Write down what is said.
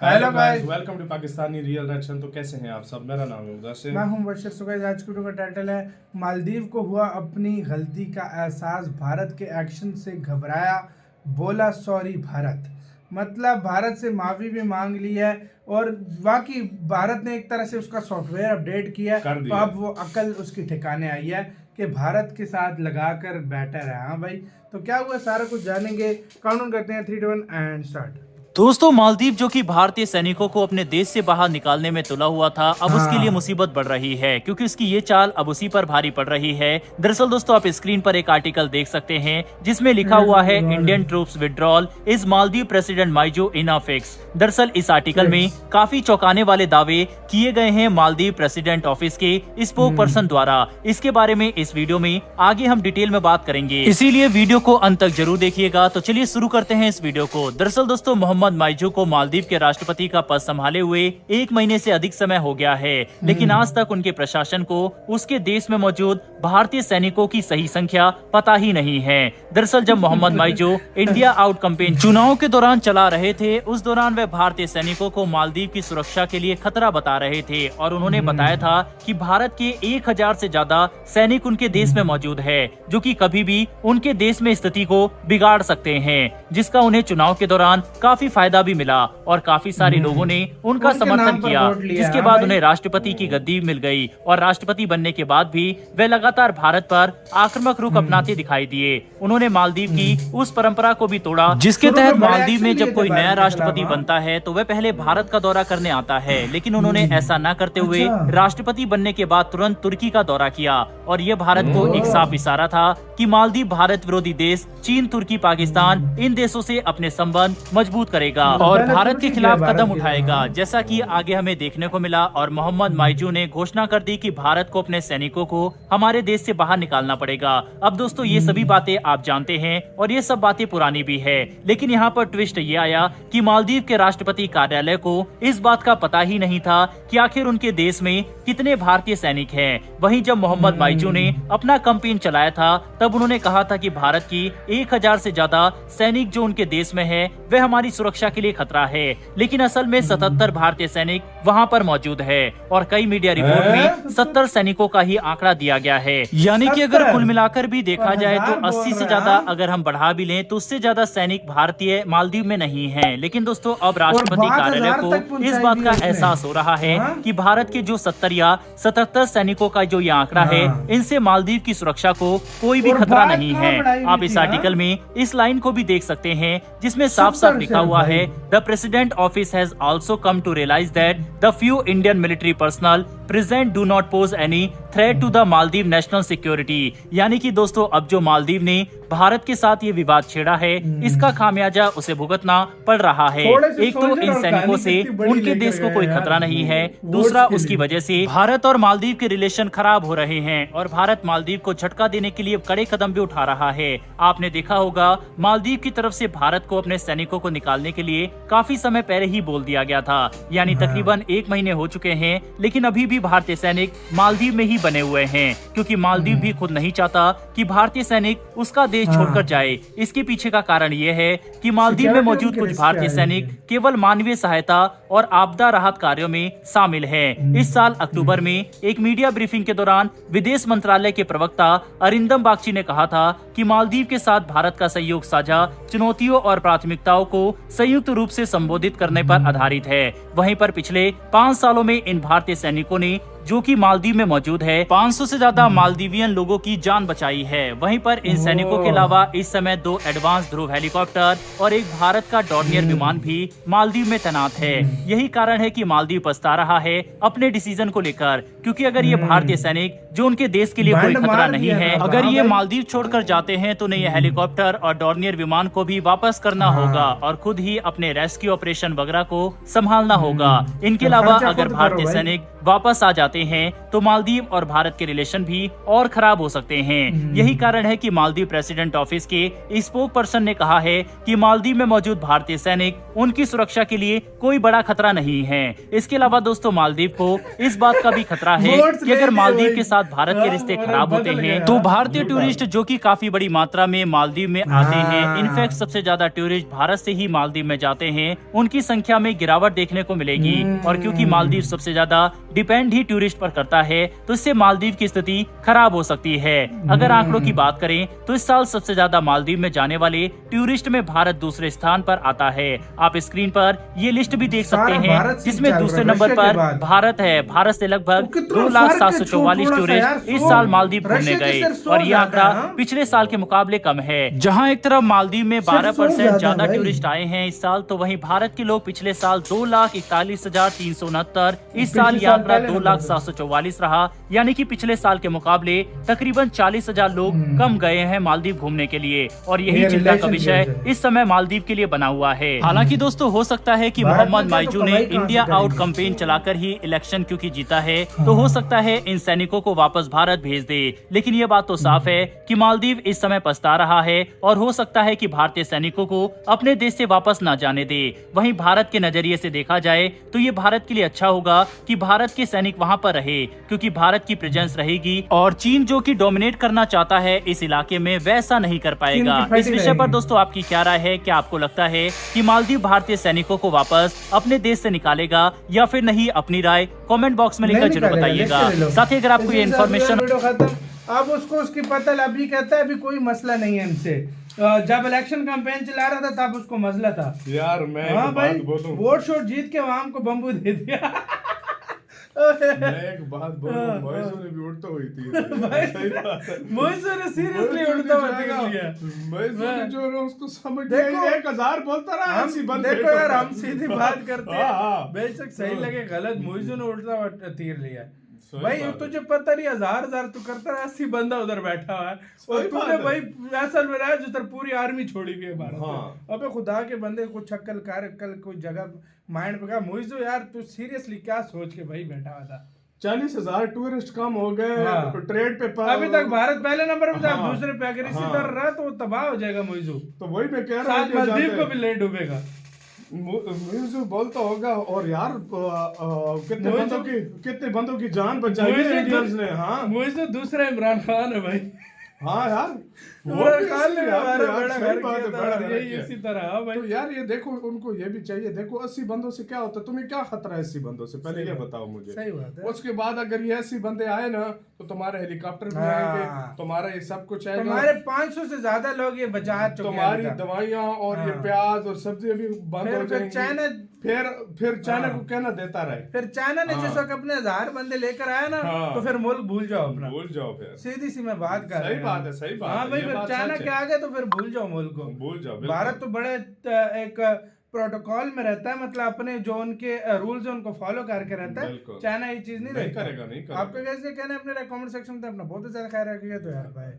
Hello guys, welcome to Pakistani real reaction. तो कैसे हैं आप सब? मेरा नाम है मुदस्सिर। मैं हूं बशर। सो गाइस, आज की वीडियो का टाइटल है मालदीव को हुआ अपनी गलती का एहसास, भारत के एक्शन से घबराया, बोला सॉरी भारत। मतलब भारत से माफी भी मांग ली है और वाकई भारत ने एक तरह से उसका सॉफ्टवेयर अपडेट किया है, तो अब वो अकल उसकी ठिकाने आई है कि भारत के साथ लगाकर बैठा है। हाँ भाई, तो क्या हुआ सारा कुछ जानेंगे। काउंट करते हैं 3 2 1 एंड स्टार्ट। दोस्तों, मालदीव जो कि भारतीय सैनिकों को अपने देश से बाहर निकालने में तुला हुआ था, अब उसके लिए मुसीबत बढ़ रही है क्योंकि उसकी ये चाल अब उसी पर भारी पड़ रही है। दरअसल दोस्तों, आप स्क्रीन पर एक आर्टिकल देख सकते हैं जिसमें लिखा हुआ है Indian troops withdrawal is Maldives president Muizzu in a fix. दरअसल इस आर्टिकल में काफी चौंकाने वाले दावे किए गए हैं मालदीव प्रेसिडेंट ऑफिस के स्पोक पर्सन द्वारा। इसके बारे में इस वीडियो में आगे हम डिटेल में बात करेंगे, इसीलिए वीडियो को अंत तक जरूर देखिएगा। तो चलिए शुरू करते हैं इस वीडियो को। दरअसल दोस्तों, मोहम्मद माइजो को मालदीव के राष्ट्रपति का पद संभाले हुए 1 महीने से अधिक समय हो गया है, लेकिन आज तक उनके प्रशासन को उसके देश में मौजूद भारतीय सैनिकों की सही संख्या पता ही नहीं है। दरअसल जब Mohammad MyJio India out campaign चुनाव के दौरान चला रहे थे, उस दौरान वे भारतीय सैनिकों को मालदीव की सुरक्षा के लिए खतरा बता रहे थे और उन्होंने बताया था कि भारत के 1000 से ज्यादा सैनिक उनके देश में मौजूद है, जो कि कभी भी उनके देश में स्थिति को बिगाड़ सकते हैं, जिसका उन्हें चुनाव के दौरान काफी फायदा भी मिला और काफी सारे लोगों ने उनका समर्थन किया, जिसके बाद उन्हें राष्ट्रपति की गद्दी मिल गई और राष्ट्रपति बनने के बाद भी वे लगातार भारत पर आक्रामक रुख अपनाते दिखाई दिए। उन्होंने मालदीव की उस परंपरा को भी तोड़ा जिसके तहत मालदीव में जब कोई नया राष्ट्रपति बनता है तो वह पहले भारत का दौरा करने आता है, लेकिन उन्होंने ऐसा न करते हुए राष्ट्रपति बनने के बाद तुरंत तुर्की का दौरा किया और ये भारत को एक साफ इशारा था कि मालदीव भारत विरोधी देश चीन, तुर्की, पाकिस्तान इन देशों से अपने संबंध मजबूत करेगा और भारत के खिलाफ कदम उठाएगा, जैसा कि आगे हमें देखने को मिला। और मोहम्मद माइजो ने घोषणा कर दी कि भारत को अपने सैनिकों को हमारे देश से बाहर निकालना पड़ेगा। अब दोस्तों, ये सभी बातें आप जानते हैं और ये सब बातें पुरानी भी है, लेकिन यहाँ पर ट्विस्ट ये आया कि मालदीव के राष्ट्रपति कार्यालय को इस बात का पता ही नहीं था कि आखिर उनके देश में कितने भारतीय सैनिक हैं। वहीं जब मोहम्मद माइजो ने अपना कैंपेन चलाया था, तब उन्होंने कहा था कि भारत की 1000 से ज्यादा सैनिक जो उनके देश में है वे हमारी सुरक्षा के लिए खतरा है, लेकिन असल में 77 भारतीय सैनिक वहां पर मौजूद है और कई मीडिया रिपोर्ट में 70 सैनिकों का ही आंकड़ा दिया गया है। यानी कि अगर कुल मिलाकर भी देखा जाए तो 80 से ज्यादा अगर हम बढ़ा भी लें तो उससे ज्यादा सैनिक भारतीय मालदीव में नहीं है। लेकिन दोस्तों, अब राष्ट्रपति कार्यालय को इस बात का एहसास हो रहा है कि भारत के जो 70 या 77 सैनिकों का जो ये आंकड़ा है, इनसे मालदीव की सुरक्षा को कोई भी खतरा नहीं है। आप इस आर्टिकल में इस लाइन को भी देख सकते हैं जिसमें साफ साफ लिखा हुआ है, the president office has also come to realise that the few Indian military personnel present do not pose any threat to the Maldives national security. यानी कि दोस्तों, अब जो मालदीव ने भारत के साथ ये विवाद छेड़ा है, इसका खामियाजा उसे भुगतना पड़ रहा है। एक तो इन सैनिकों से उनके देश को कोई खतरा नहीं है, दूसरा उसकी वजह से भारत और मालदीव के रिलेशन खराब हो रहे हैं और भारत मालदीव को झटका देने के लिए कड़े कदम भी उठा रहा है। आपने देखा होगा, मालदीव की तरफ से भारत को अपने सैनिकों को निकालने के लिए काफी समय पहले ही बोल दिया गया था, यानी तकरीबन 1 महीने हो चुके हैं, लेकिन अभी भी भारतीय सैनिक मालदीव में ही बने हुए हैं, क्योंकि मालदीव भी खुद नहीं चाहता कि भारतीय सैनिक उसका देश छोड़कर जाए। इसके पीछे का कारण यह है कि मालदीव में मौजूद कुछ भारतीय सैनिक केवल मानवीय सहायता और आपदा राहत कार्यों में शामिल हैं। इस साल अक्टूबर में एक मीडिया ब्रीफिंग के दौरान विदेश मंत्रालय के प्रवक्ता अरिंदम बागची ने कहा था कि मालदीव के साथ भारत का सहयोग साझा चुनौतियों और प्राथमिकताओं को संयुक्त रूप से संबोधित करने पर आधारित है। वहीं पर पिछले 5 सालों में इन भारतीय सैनिकों ने जो कि मालदीव में मौजूद है 500 से ज्यादा मालदीवियन लोगों की जान बचाई है। वहीं पर इन सैनिकों के अलावा इस समय 2 एडवांस ध्रुव हेलीकॉप्टर और एक भारत का डॉर्नियर विमान भी मालदीव में तैनात है। यही कारण है कि मालदीव पछता रहा है अपने डिसीजन को लेकर, क्योंकि अगर ये भारतीय सैनिक जो उनके देश के लिए कोई खतरा नहीं है, अगर ये मालदीव छोड़कर जाते हैं तो उन्हें ये हेलीकॉप्टर और डॉर्नियर विमान को भी वापस करना होगा और खुद ही अपने रेस्क्यू ऑपरेशन वगैरह को संभालना होगा। इनके अलावा अगर भारतीय सैनिक वापस आ जाते हैं तो मालदीव और भारत के रिलेशन भी और खराब हो सकते हैं। यही कारण है कि मालदीव प्रेसिडेंट ऑफिस के स्पोक पर्सन ने कहा है कि मालदीव में मौजूद भारतीय सैनिक उनकी सुरक्षा के लिए कोई बड़ा खतरा नहीं है। इसके अलावा दोस्तों मालदीव को इस बात का भी खतरा है कि अगर मालदीव के साथ भारत के रिश्ते खराब होते हैं तो भारतीय टूरिस्ट जो कि काफी बड़ी मात्रा में मालदीव में आते हैं, इनफैक्ट सबसे ज्यादा टूरिस्ट भारत से ही मालदीव में जाते हैं, उनकी संख्या में गिरावट देखने को मिलेगी। और क्योंकि मालदीव सबसे ज्यादा डिपेंड ही टूरिस्ट पर करता है तो इससे मालदीव की स्थिति खराब हो सकती है। अगर आंकड़ों की बात करें तो इस साल सबसे ज्यादा मालदीव में जाने वाले टूरिस्ट में भारत दूसरे स्थान पर आता है। आप स्क्रीन पर ये लिस्ट भी देख सकते हैं जिसमें दूसरे नंबर पर भारत है। भारत से लगभग 2,744 टूरिस्ट इस साल मालदीव घूमने गए और ये आंकड़ा पिछले साल के मुकाबले कम है। जहां एक तरफ मालदीव में 12% ज्यादा टूरिस्ट आए हैं इस साल, तो वहीं भारत के लोग पिछले साल 2,41,369, इस साल ये आंकड़ा 2,744 रहा, यानी कि पिछले साल के मुकाबले तकरीबन 40,000 लोग कम गए हैं मालदीव घूमने के लिए। और यही चिंता का विषय इस समय मालदीव के लिए बना हुआ है। हालांकि दोस्तों हो सकता है कि मोहम्मद माइजू ने इंडिया आउट कैंपेन चलाकर ही इलेक्शन क्योंकि जीता है तो हो सकता है इन सैनिकों को वापस भारत भेज दे, लेकिन ये बात तो साफ है कि मालदीव इस समय पछता रहा है और हो सकता है कि भारतीय सैनिकों को अपने देश से वापस न जाने दे। वहीं भारत के नजरिए से देखा जाए तो ये भारत के लिए अच्छा होगा कि भारत के सैनिक वहां पर रहे, क्योंकि भारत की प्रेजेंस रहेगी और चीन जो कि डोमिनेट करना चाहता है इस इलाके में वैसा नहीं कर पाएगा। इस विषय पर दोस्तों आपकी क्या राय है? क्या आपको लगता है कि मालदीव भारतीय सैनिकों को वापस अपने देश से निकालेगा या फिर नहीं? अपनी राय कमेंट बॉक्स में लिखकर जरूर बताइएगा। साथ ही अगर आपको ये इन्फॉर्मेशन अब उसको उसकी पता अभी कहता है अभी कोई मसला नहीं है हमसे। जब इलेक्शन कैंपेन चला रहा था तब उसको मसला था यार। मैं हाँ भाई बोलूं, वोट शोट जीत के वहां हमको बम्बू दे दिया। मैं एक बात बोलूं, मोइजो ने भी उड़ता हुई थी। मोइजो ने सीरियसली उड़ता हुआ दिखा लिया। मोइजो ने जो उसको समझ देखो 1000 बोलता रहा। देखो यार हम सीधी बात करते हैं, बेशक सही लगे गलत, मोइजो ने उड़ता हुआ तीर लिया। भाई तुझे पता नहीं 1000 तू करता रहा, 80 बंदा उधर बैठा हुआ है और तूने भाई ऐसा में रहा जो तेरी पूरी आर्मी छोड़ी हुई है भारत में। अबे खुदा के बंदे को छक्कल कार कल कोई जगह माइंड पे मोइजो यार तू सीरियसली क्या सोच के भाई बैठा हुआ था? 40,000 टूरिस्ट कम हो गए ट्रेड पे। अभी तक भारत पहले नंबर पे था, दूसरे पे अगर इसी तरह रहा तो तबाह हो जाएगा मोइजो। तो वही मैं कह रहा हूँ मालदीव को भी ले डूबेगा। मोइजो बोलता होगा और यार कितने बंदों की जान बचाई है इंडियंस ने। हाँ मोइजो दूसरा इमरान खान है भाई। हाँ यार इसी तरह भाई। तो यार ये देखो उनको ये भी चाहिए। देखो 80 बंदों से क्या होता है? तुम्हें क्या खतरा है 80 बंदों से? पहले ये बताओ मुझे। सही बात है। उसके बाद अगर ये 80 बंदे आए ना तो तुम्हारे हेलीकॉप्टर भी आएंगे, तुम्हारा ये सब कुछ आएगा। तुम्हारे 500 से ज्यादा लोग ये बचा चुके हैं। तुम्हारी दवाइयाँ और ये प्याज और सब्जी भी बंद हो जाएंगी। चाइना फिर चाइना को कहना देता रहे। फिर चाइना ने जिस वक्त अपने 1000 बंदे लेकर आया ना तो फिर मुल्क भूल जाओ अपना, भूल जाओ। फिर सीधी सी मैं बात कर रहा हूं। सही बात है, सही बात है। हाँ भाई फिर चाइना के आगे तो फिर भूल जाओ मुल्क को, भूल जाओ। भारत तो बड़े एक प्रोटोकॉल में रहता है, मतलब अपने जो उनके रूल्स है उनको फॉलो करके रहता है। चाइना ये चीज नहीं करेगा, नहीं करेगा। आपका कैसे कहना है? अपने कमेंट सेक्शन में अपना बहुत ज्यादा ख्याल रखिएगा। तो यार भाई